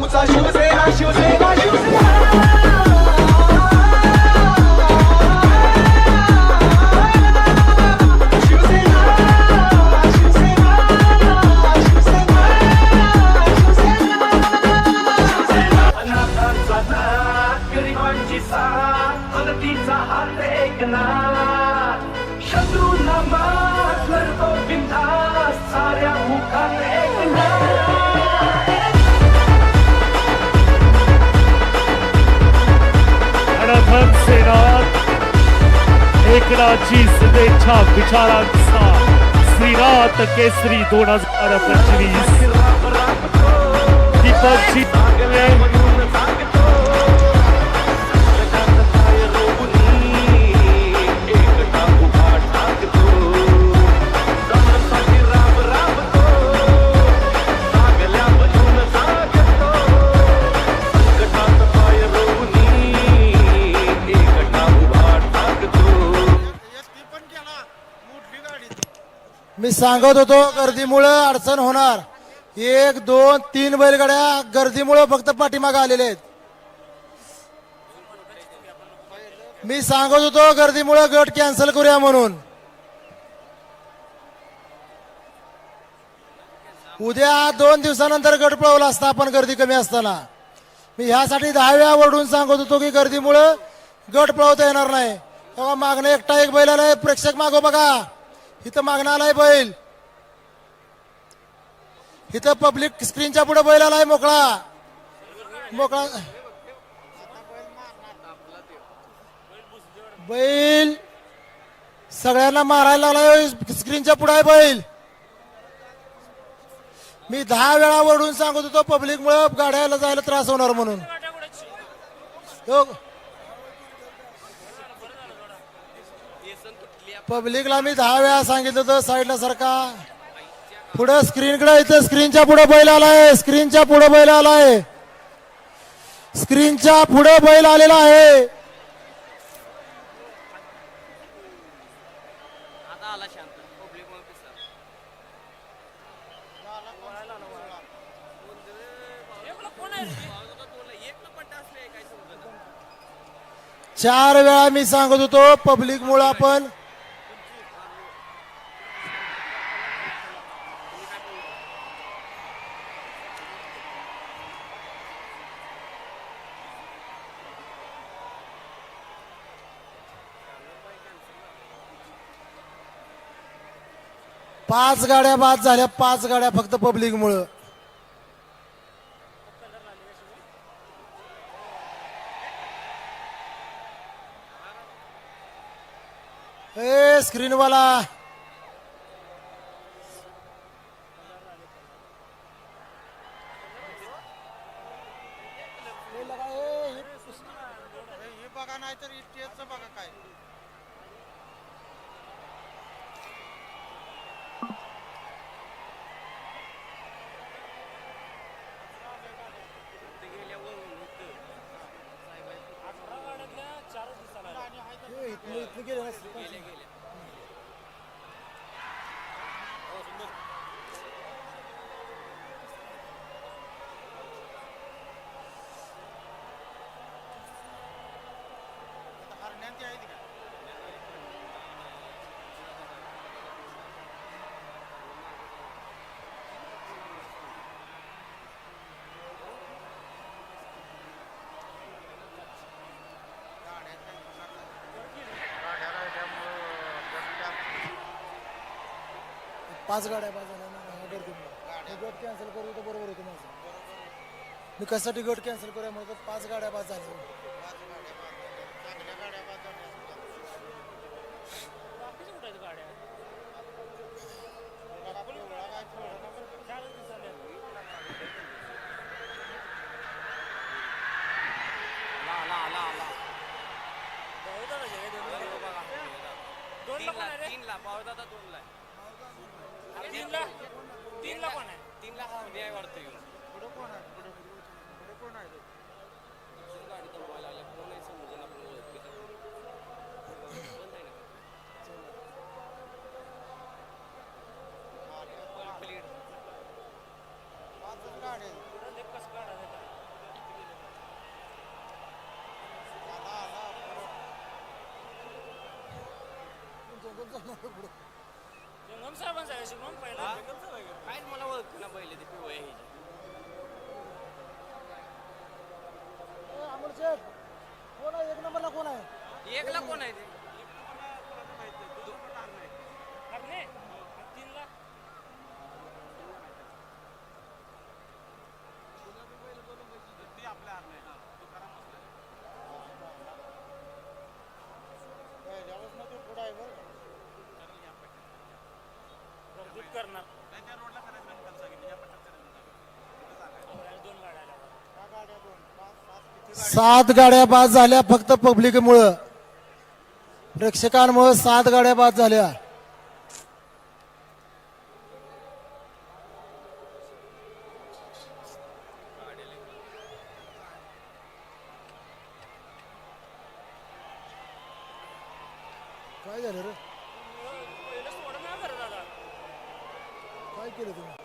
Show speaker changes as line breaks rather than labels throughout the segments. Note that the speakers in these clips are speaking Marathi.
बापूचा शिवसेना शिवसेना शिवसेना शत्रूंना मात करतो बिनधास्त साऱ्या मुखात
धन सेनात एकनाथची शुभेच्छा विचारांचा श्रीनाथ केसरी 2025 दीपकजी
मी सांगत होतो गर्दीमुळे अडचण होणार. 1 2 3 बैलगाड्या गर्दीमुळे फक्त पाठीमागे आलेले आहेत. मी सांगत होतो गर्दीमुळे गट कॅन्सल करूया म्हणून. उद्या 2 दिवसानंतर गट पळवला असता आपण गर्दी कमी असताना. मी ह्यासाठी 10 वेळा वरडून सांगत होतो की गर्दीमुळे गट पळवता येणार नाही. तेव्हा मागणं एकटा एक बैल आलाय. प्रेक्षक मागो बघा, इथं मागणं आलाय बैल. इथं पब्लिक स्क्रीनच्या पुढे बैल आलाय मोकळा मोकळा बैल सगळ्यांना मारायला लागलाय. स्क्रीनच्या पुढे आहे बैल. मी 10 वेळा वरडून सांगत होतो पब्लिक मुळे गाड्याला जायला त्रास होणार म्हणून. पब्लिकला मी 10 वेळा सांगितलं होतं साईडला सरका. पुढे स्क्रीनकडे, इथं स्क्रीनच्या पुढे बैल आलाय. स्क्रीनच्या पुढे बैल आलाय. स्क्रीनच्या पुढे बैल आलेला आहे. चार वेळा मी सांगत होतो पब्लिक मुळे आपण पाच गाड्या बाद झाल्या. 5 गाड्या फक्त पब्लिक मुळे. ए स्क्रीनवाला बघा, नाही तर बघा काय. पाच गाड्या गट कॅन्सल करू तर बरोबर होतं माझं. मी कशासाठी गट कॅन्सल करूया म्हणतो. 5 गाड्या बाद झाल्या.
जंगम साहेबांचा आहे शुभम पहिला काय मला ओळख ना पहिले ते पिवळे
अमोल शेठ कोण आहे? एक नंबरला कोण आहे?
एकला कोण आहे ते करणार
7 गाड्या बाद झाल्या फक्त पब्लिकमुळं, प्रेक्षकांमुळे 7 गाड्या बाद झाल्या. काय झालं रे?
पहिलं सोडा ना बरं दादा
काय केलं तुम्ही?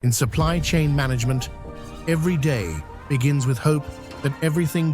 In supply chain management, every day begins with hope that everything